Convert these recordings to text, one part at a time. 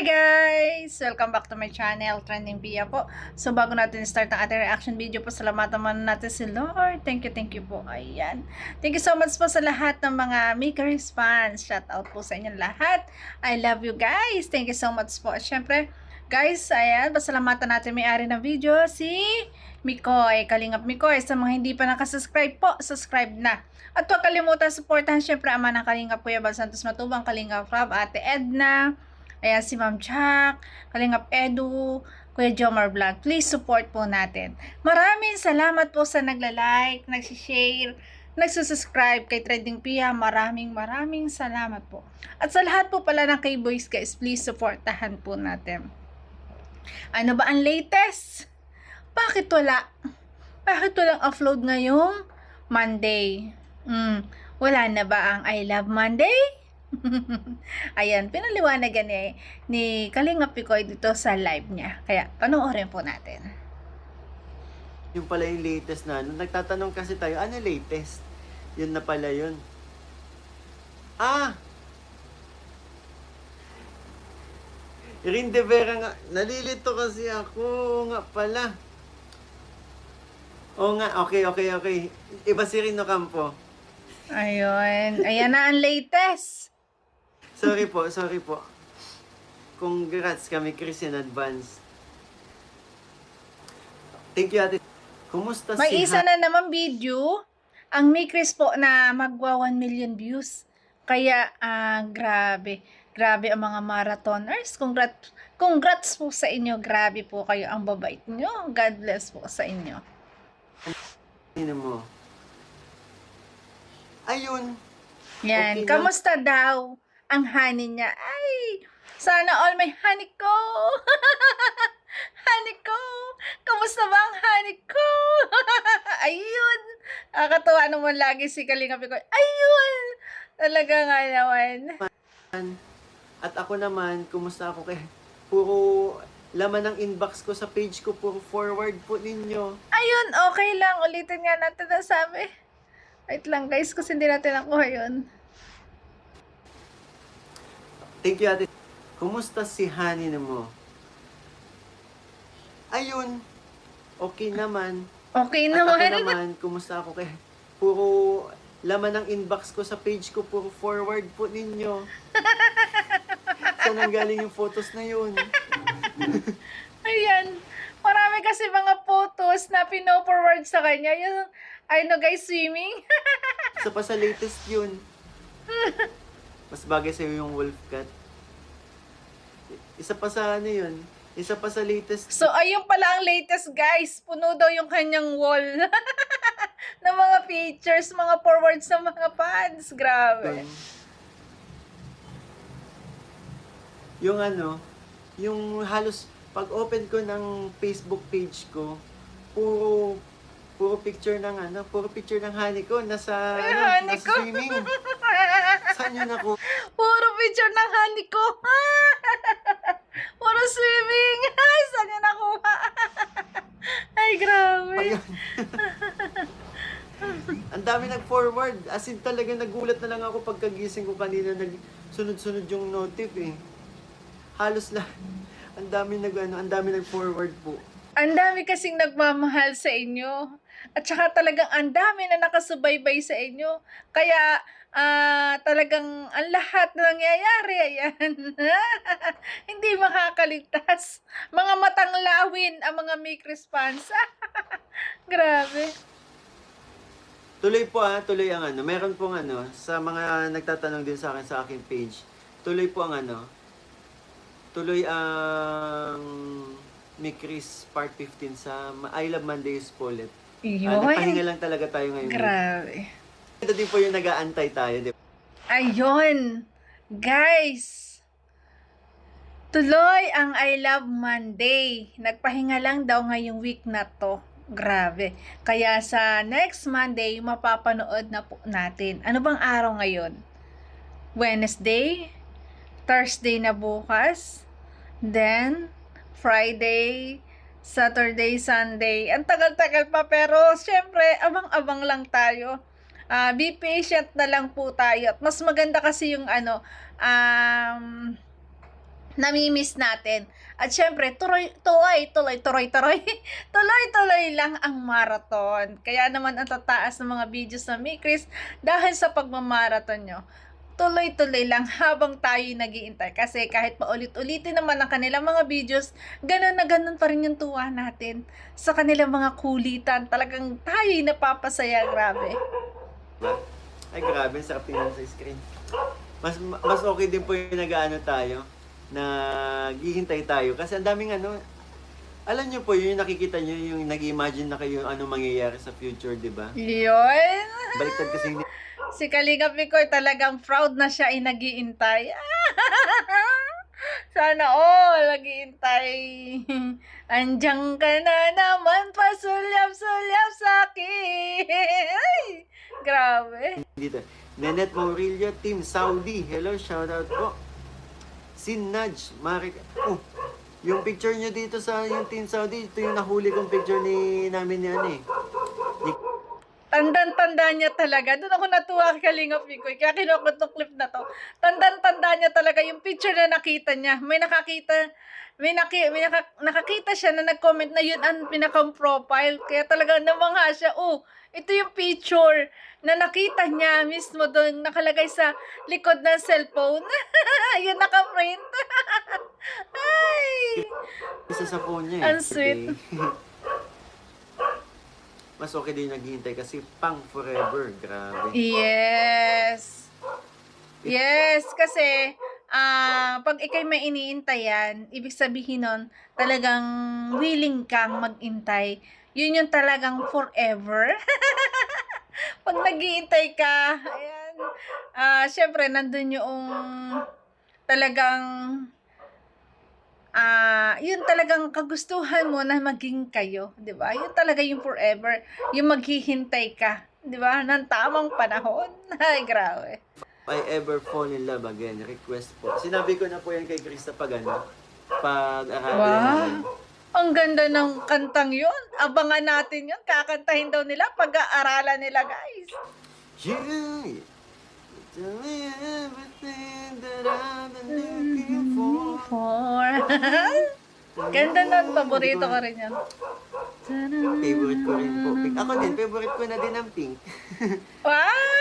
Guys! Welcome back to my channel, Trending Pia po. So bago natin start ang ating reaction video po, salamatan muna natin si Lord. Thank you po. Ayan. Thank you so much po sa lahat ng mga Makers fans. Shout out po sa inyo lahat. I love you guys. Thank you so much po. At syempre, guys, ayan, pasalamatan natin may-ari ng video, si Mikoy, Kalingap Mikoy. Sa mga hindi pa nakasubscribe po, subscribe na. At huwag kalimutan supportahan syempre ama ng Kalingap Kuya Bal Santos Matubang, Kalingap Rob, Ate Edna, ayan si Ma'am Jack, Kalingap Edu, Kuya Jomar Vlog. Please support po natin. Maraming salamat po sa nagla-like, nagsishare, nagsusubscribe kay Trending Pia. Maraming salamat po. At sa lahat po pala ng K-Boys guys, please supportahan po natin. Ano ba ang latest? Bakit wala? Bakit walang upload ngayong Monday? Wala na ba ang I Love Monday? Ayan, pinaliwanagan ni Kalingap Pikoy dito sa live niya. Kaya, panoorin po natin. Yung pala yung latest na, nung nagtatanong kasi tayo, ano latest? Yun na pala yun. Rin de Vera nga, nalilito kasi ako nga pala. Oo nga, okay. Iba si Rino Campo. Ayun, ayan na ang latest. Sorry po. Congrats kami, Chris, in advance. Thank you, ate. Kumusta May si isa na naman video, ang Mikris po na magwa 1 million views. Kaya, grabe. Grabe ang mga marathoners. Congrats po sa inyo. Grabe po kayo. Ang babait nyo. God bless po sa inyo. Ano mo? Ayun. Yan. Okay na. Kamusta daw ang honey niya? Ay, sana all may honey ko. Honey ko. Kamusta ba ang honey ko? Ayun. Nakakatuwa naman lagi si Kalingap ko. Ayun. Talaga nga naman. At ako naman, kumusta ako kay puro laman ng inbox ko sa page ko, puro forward po ninyo. Ayun, okay lang. Ulitin nga natin ang sabi. Wait lang guys, kasi hindi natin nakuha yun. Thank you, ate. Kumusta si honey na mo? Ayun, okay naman. Okay At ako naman. naman, kumusta ako kay puro laman ng inbox ko sa page ko, puro forward po ninyo. Saan ang galing yung photos na yun? Ayan. Marami kasi mga photos na pino-forward sa kanya. Yung, guys, swimming. Isa pa sa latest yun. Mas bagay sa'yo yung wolf cut. Isa pa sa ano yun? Isa pa sa latest. So, ayun pala ang latest, guys. Puno daw yung kanyang wall. ng mga pictures, mga forwards ng mga fans. Grabe. Yung ano, yung halos pag open ko ng Facebook page ko, puro picture ng honey ko nasa Honey nasa ko. swimming. Saan yun ako? Puro picture ng honey ko. Puro swimming. Ay, saan yun nakuha? Ay, grabe. Ayun. Ang dami nag-forward. As in talaga nagulat na lang ako pagkagising ko kanina, nagsunod-sunod yung notif eh. Halos lang. Ang dami nag-forward po. Ang dami kasing nagmamahal sa inyo. At saka talagang ang dami na nakasubaybay sa inyo. Kaya talagang ang lahat na nangyayari, ayan. Hindi makakaligtas. Mga matang lawin ang mga Mikris fans. Grabe. Tuloy ang ano. Meron pong ano, sa mga nagtatanong din sa akin sa aking page. Tuloy ang Mikris Part 15 sa I Love Mondays po ulit. Nagpahinga lang talaga tayo ngayon. Grabe. Ito din po yung nag-aantay tayo, di ba? Ayun. Guys. Tuloy ang I Love Monday. Nagpahinga lang daw ngayong week na to. Grabe. Kaya sa next Monday, mapapanood na po natin. Ano bang araw ngayon? Wednesday? Thursday na bukas? Then, Friday, Saturday, Sunday. Ang tagal-tagal pa pero syempre, abang-abang lang tayo. Be patient na lang po tayo. At mas maganda kasi yung namimiss natin. At syempre, tuloy-tuloy lang ang marathon. Kaya naman ang tataas ng mga videos na Mikris dahil sa pagmamarathon nyo. Tuloy-tuloy lang habang tayo nag-iintay. Kasi kahit paulit-ulitin naman ang kanilang mga videos, ganun na ganun pa rin yung tuwa natin sa kanilang mga kulitan. Talagang tayo'y napapasaya, grabe. Ay, grabe, sarap tingnan sa screen. Mas okay din po yung nag-ano tayo, naghihintay tayo. Kasi ang daming ano, alam nyo po, yung nakikita nyo, yung nag-imagine na kayo ano mangyayari sa future, di ba? Yun. Baliktad kasi hindi. Si Kalinga Picoy talagang proud na siya ay nag-iintay. Sana all nag-iintay. Andiyan ka na naman, pasulyap-sulyap sa akin. Ay, grabe. Dito. Nenet Maurilio, Team Saudi. Hello, shoutout po. Sin Nudge, Marik. Oh, yung picture nyo dito sa yung Team Saudi, ito yung nahuli kong picture namin ni ano eh. Tandang-tanda niya talaga. Doon ako natuwa kay Kalinga Picoy. Kaya kinukot ng clip na to. Tandang-tanda niya talaga yung picture na nakita niya. Nakakita siya na nag-comment na yun ang pinakang profile. Kaya talaga namangha siya. Oh, ito yung picture na nakita niya mismo doon nakalagay sa likod ng cellphone. Yun naka-print. Ay! Isa sa phone niya eh. Ang sweet. Mas okay din naghihintay kasi pang forever. Grabe. Yes. Yes, kasi pag ikay may iniintayan, ibig sabihin nun, talagang willing kang mag-intay. Yun yung talagang forever. Pag nag-iintay ka, ayan, syempre, nandun yung talagang yun talagang kagustuhan mo na maging kayo, 'di ba? Yun talaga yung forever, yung maghihintay ka, 'di ba? Ng tamang panahon. Ay, grabe. I ever fall in love again. Request po. Sinabi ko na po yan kay Krista pag-aralan namin. Ang ganda ng kantang yun. Abangan natin yun. Kakantahin daw nila pag-aaralan nila, guys. You tell me everything that I've been looking for. Ganda nun. Paborito ko rin yan. Favorite ko rin po. Pink. Ako din, favorite ko na din ang pink. Wow!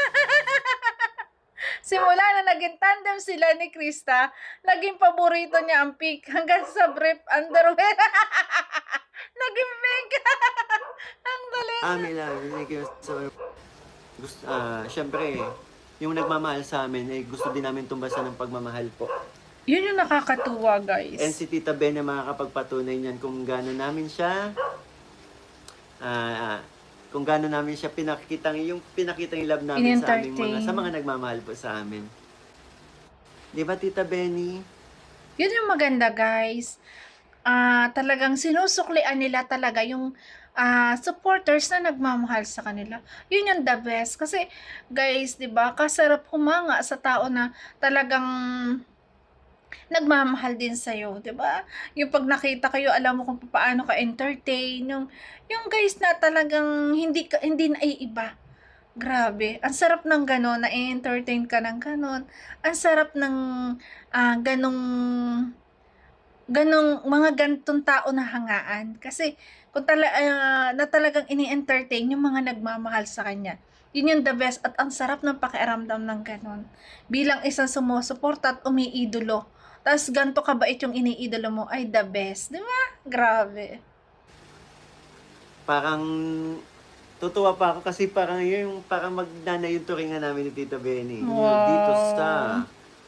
Simula na naging tandem sila ni Krista, naging paborito niya ang pink hanggang sa brief underwear. Naging pink. Ang galing. Mila, thank you so gusto, syempre, yung nagmamahal sa amin, gusto din namin tumbasan ng pagmamahal po. Yun yung nakakatuwa, guys. And si Tita Ben na makakapagpatunay niyan kung gaano namin siya, kung gaano namin siya pinakita yung love namin sa aming sa mga nagmamahal po sa amin. Di ba, Tita Benny? Yun yung maganda, guys. Talagang sinusuklian nila talaga yung supporters na nagmamahal sa kanila. Yun yung the best. Kasi, guys, di ba, kasarap humanga sa tao na talagang nagmamahal din sa'yo, di ba? Yung pag nakita kayo, alam mo kung paano ka entertain, yung guys na talagang hindi na iiba. Grabe, ang sarap ng gano'n, na entertain ka ng gano'n. Ang sarap ng mga gantong tao na hangaan. Kasi kung na talagang ini-entertain yung mga nagmamahal sa kanya. Yun yung the best at ang sarap ng pakiramdam ng gano'n. Bilang isang sumusuporta at umiidolo. Tapos ganito kabait yung iniidolo mo, ay the best. Di ba? Grabe. Parang tutuwa pa ako kasi parang magnana yung turingan namin ni Tita Benny. Wow. Dito sa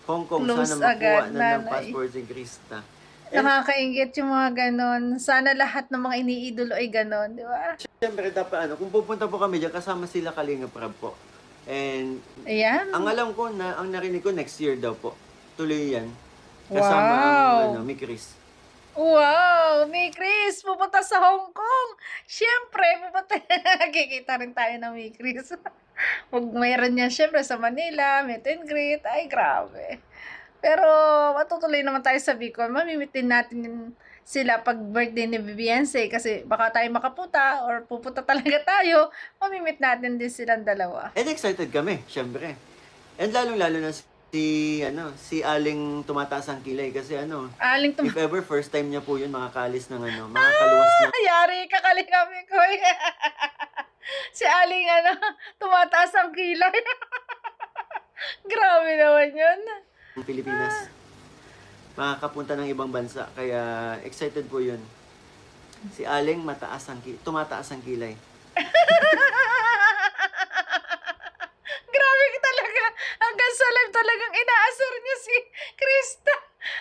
Hong Kong, Close sana makuha agad, na ng nanay. passport si Krista. Nakakaingit yung mga ganon. Sana lahat ng mga iniidolo ay ganon, di ba? Siyempre, dapat kung pupunta po kami dyan, kasama sila Kalinga Prab po. And Ayan. ang alam ko, ang narinig ko, next year daw po. Tuloy yan. Kasama ang, Mikris. Wow! May Chris, pupunta sa Hong Kong. Siyempre, pupunta. Kikita rin tayo ng May Chris. Mayroon niya siyempre sa Manila, meet and greet. Ay, grabe. Pero, matutuloy naman tayo sa Bicol. Mamimitin natin sila pag birthday ni Vivienne kasi baka tayo makapunta or pupunta talaga tayo. Mamimit natin din silang dalawa. And excited kami, siyempre. And lalong-lalo na si si Aling tumataas ang kilay kasi Aling if ever first time niya po yun makakalis ng makakaluwas ng Yari ka kami ko. Si Aling tumataas ang kilay. Grabe naman yun. Pilipinas. Makakapunta ng ibang bansa kaya excited po yun. Si Aling tumataas ang kilay. Grabe ka talaga. Hanggang sa live talagang inaasar niya si Krista.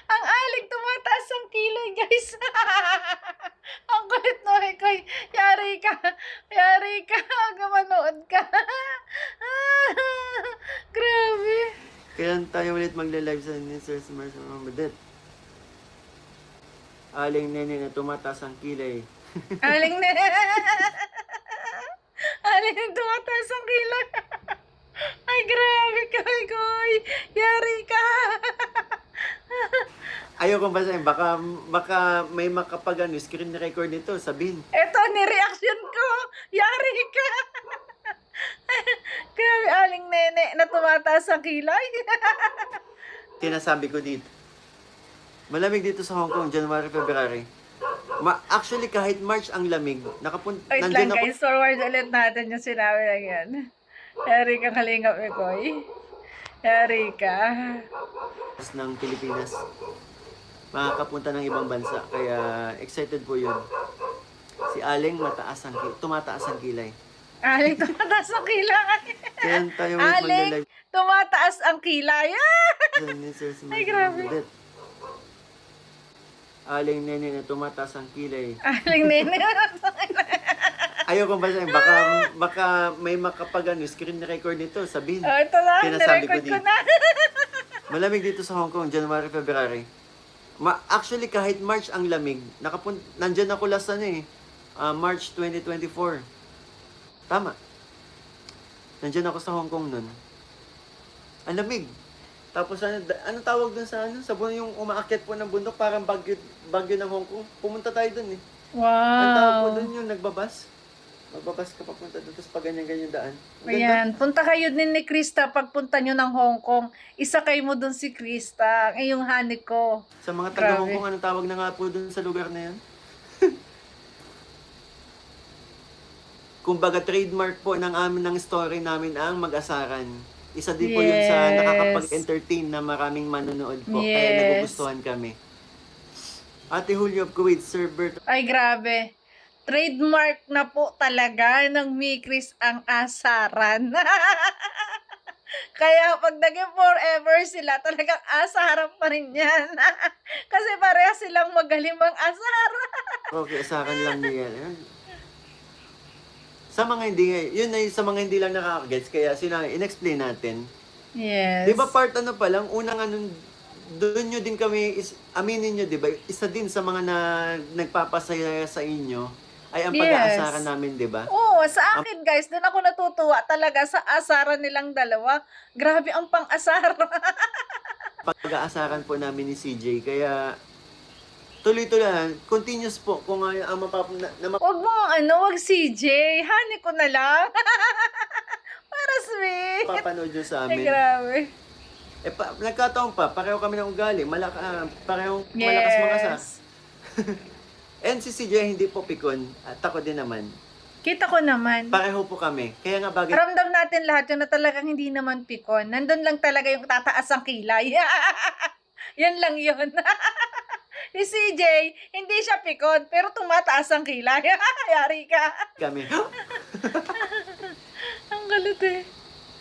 Ang Aling tumataas ang kilay, guys. Ang kulit no, Koy. Yari ka. Yari ka. Hanggang manood ka. Grabe. Kailan tayo ulit magla-live sa Sir Mars Madet? Aling nene na tumataas ang kilay. Aling na. Aling na tumataas ang kilay. Ay, grabe ka, Koy. Yari ka. Ayoko basahin. Baka may screen record nito. Sabihin. Eto, ni-reaction ko. Yari ka. Grabe, Aling nene na tumataas ang kilay. Tinasabi ko dito. Malamig dito sa Hong Kong, January, February. Actually, kahit March ang lamig, Wait lang, guys. Forward ulit natin yung sinabi lang yan. Yari ka, kalingap, Koy. Yari ka. Ng Pilipinas. Makakapunta ng ibang bansa. Kaya excited po yun. Si Aling tumataas ang kilay. Aling tumataas ang kilay. Kaya tayo ulit Aling magla-live. tumataas ang kilay. Ay, grabe. Aling nene na tumataas ang kilay. Aling nene. Ayoko basahin. Baka may screen record nito. Sabihin. Oh, ito lang. Tinasabi Nirecord ko ko dito. na. Malamig dito sa Hong Kong, January, February. Actually, kahit March ang lamig, nandyan ako last March 2024. Tama. Nandyan ako sa Hong Kong nun. Ang lamig. Tapos ano tawag dun sa sa yung umaakyat po ng bundok, parang bagyo ng Hong Kong. Pumunta tayo dun eh. Ang tawag po Wow. dun yung nagbabas. Magbabas ka papunta dun, tapos pag ganyan daan. Ang ganda. Ayan, punta kayo din ni Krista pagpunta nyo ng Hong Kong. Isakay mo dun si Krista, ang iyong honey ko. Sa mga taga Hong Grabe. Kong, anong tawag na nga po dun sa lugar na yan? Kumbaga, trademark po ng story namin ang mag-asaran. Isa din po yun sa Yes. nakakapag-entertain na maraming manonood po. Kaya Yes. nagugustuhan kami. Ate Julio of Kuwait, Sir Bert. Ay, grabe. Trademark na po talaga ng Mikris ang asaran. Kaya pag naging forever sila, talagang asaran pa rin yan. Kasi pareha silang magaling mang asaran. Okay, asaran lang niya yan. Sa mga hindi, yun ay sa mga hindi lang nakakagets, kaya in-explain natin. Yes. Di ba part pa lang, unang doon nyo din kami, aminin nyo, di ba? Isa din sa mga nagpapasaya sa inyo, ay ang Yes. pag-aasaran namin, di ba? Oo, sa akin guys, doon ako natutuwa talaga sa asaran nilang dalawa. Grabe ang pang-asar. Pag-aasaran po namin ni CJ, kaya tuloy-tuloy, continuous po, kung ang Huwag mo, wag CJ. Honey ko na lang. Para sweet. mapapanood nyo sa Ay, amin. grabe. Nagkataon pa, pareho kami ng ugali, parehong malakas mangasar. And si CJ hindi po pikon, at ako din naman. Kita ko naman. Pareho po kami. Kaya nga bagay Ramdam natin lahat yun na talagang hindi naman pikon. Nandun lang talaga yung tataas ang kilay. Yan lang yun. Si CJ, hindi siya pikon, pero tumataas ang kilay. Yari ka. kami. Ang galit eh.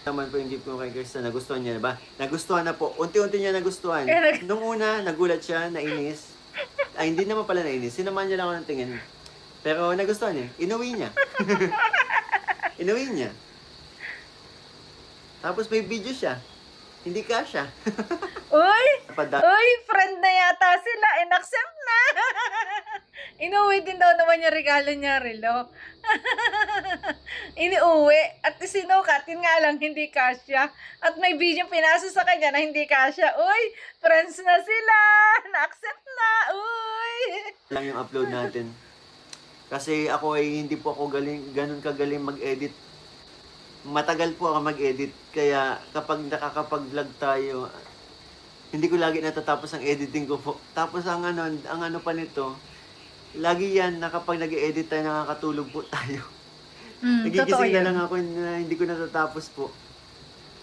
Naman po yung gift ko kay Krista, nagustuhan niya ba? Nagustuhan na po. Unti-unti niya nagustuhan. Eh, Nung una, nagulat siya, nainis. Ay, hindi naman pala nainis. Sinamahan niya lang ako ng tingin. Pero nagustuhan niya. Inuwi niya. Inuwi niya. Tapos may video siya. Hindi ka siya. Uy! Uy, friend na yata sila. In-accept na. Inuwi din daw naman yung regalo niya, Rilo. Iniuwi. At isinukat, yun nga lang, hindi kasya. At may video pinasa sa kanya na hindi kasya. Uy, friends na sila. Na-accept na. Uy! Lang yung upload natin. Kasi ako ay hindi po ako ganun kagaling mag-edit. matagal po ako mag-edit. Kaya kapag nakakapag-vlog tayo, hindi ko lagi natatapos ang editing ko po. Tapos ang ano pa nito, lagi yan na kapag nag-edit tayo, nakakatulog po tayo. Totoo Nagigising na yun. lang ako na hindi ko natatapos po.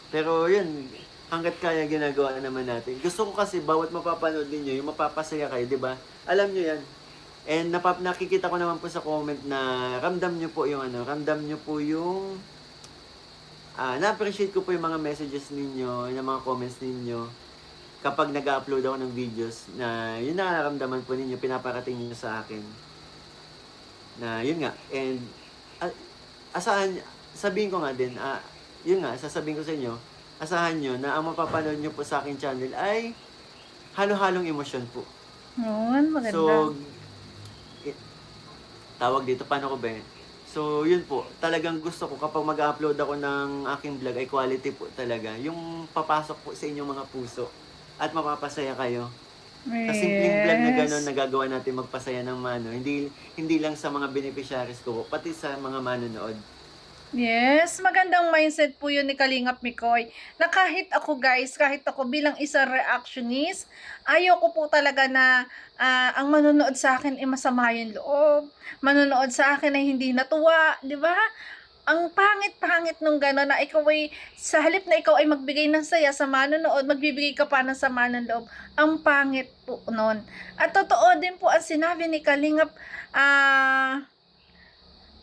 Pero yun, hanggat kaya ginagawa naman natin. Gusto ko kasi bawat mapapanood ninyo, yung mapapasaya kayo, di ba? Alam nyo yan. And nakikita ko naman po sa comment na ramdam nyo po yung na-appreciate ko po yung mga messages ninyo, yung mga comments ninyo kapag nag-upload ako ng videos na yun nararamdaman po ninyo, pinaparating niyo sa akin. Na yun nga. And sabihin ko nga din, yun nga, sasabihin ko sa inyo, asahan nyo na ang mapapanood nyo po sa aking channel ay halo-halong emosyon po. Yun, maganda. So, tawag dito, paano ko ba? So, yun po, talagang gusto ko kapag mag-upload ako ng aking vlog ay quality po talaga. Yung papasok po sa inyong mga puso at mapapasaya kayo. Sa simpleng vlog na gano'n, nagagawa natin magpasaya ng mano. Hindi lang sa mga beneficiaries ko po, pati sa mga manonood. Yes, magandang mindset po yun ni Kalingap Mikoy. Na kahit ako guys, kahit ako bilang isang reactionist, ayoko po talaga na ang manonood sa akin ay masama yung loob. Manonood sa akin ay hindi natuwa, di ba? Ang pangit-pangit nung gano'n na ikaw ay, sa halip na ikaw ay magbigay ng saya sa manonood, magbibigay ka pa ng sama ng loob. Ang pangit po nun. At totoo din po ang sinabi ni Kalingap,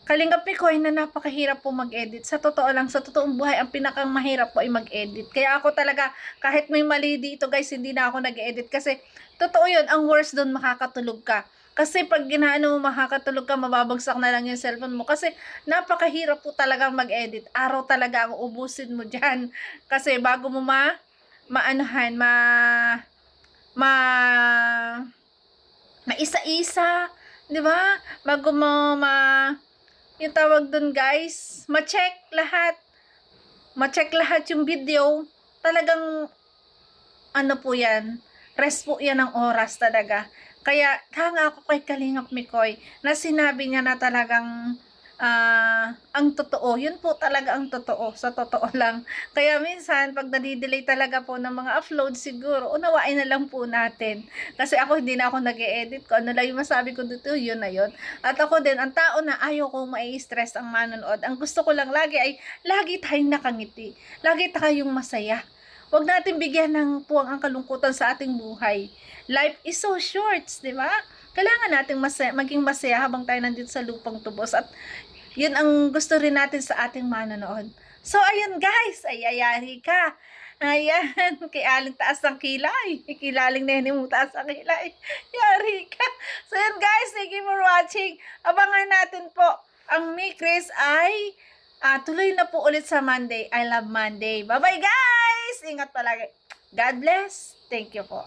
Kalingap Mikoy na napakahirap po mag-edit. Sa totoo lang, sa totoong buhay, ang pinakang mahirap po ay mag-edit. Kaya ako talaga, kahit may mali dito guys, hindi na ako nag-edit. Kasi, totoo yun, ang worst doon, makakatulog ka. Kasi pag ginaano mo makakatulog ka, mababagsak na lang yung cellphone mo. Kasi, napakahirap po talagang mag-edit. Araw talaga ang ubusin mo dyan. Kasi, bago mo maisa-isa, di ba? Bago mo yung tawag dun guys, ma-check lahat yung video, talagang ano po yan, rest po yan ng oras talaga. Kaya hanga ako kay Kalingap Mikoy na sinabi niya na talagang ang totoo, yun po talaga ang totoo, sa totoo lang. Kaya minsan, pag nadidelay talaga po ng mga upload, siguro, unawain na lang po natin. Kasi ako, hindi na ako nag-e-edit ko. Ano lang yung masabi ko dito, yun na yun. At ako din, ang tao na ayaw kong mai-stress ang manonood. Ang gusto ko lang lagi ay, lagi tayong nakangiti. Lagi tayong masaya. Huwag natin bigyan ng puwang ang kalungkutan sa ating buhay. Life is so short, di ba? Kailangan nating maging masaya habang tayo nandito sa lupang tubos. At yun ang gusto rin natin sa ating manonood. So, ayun guys, ay ayari ka. Ayan, kay Aling taas ang kilay. Kilaling nene mo taas ang kilay. Yari ka. So, ayun guys, thank you for watching. Abangan natin po, ang Mikris ay tuloy na po ulit sa Monday. I love Monday. Bye-bye guys! Ingat palagi. God bless. Thank you po.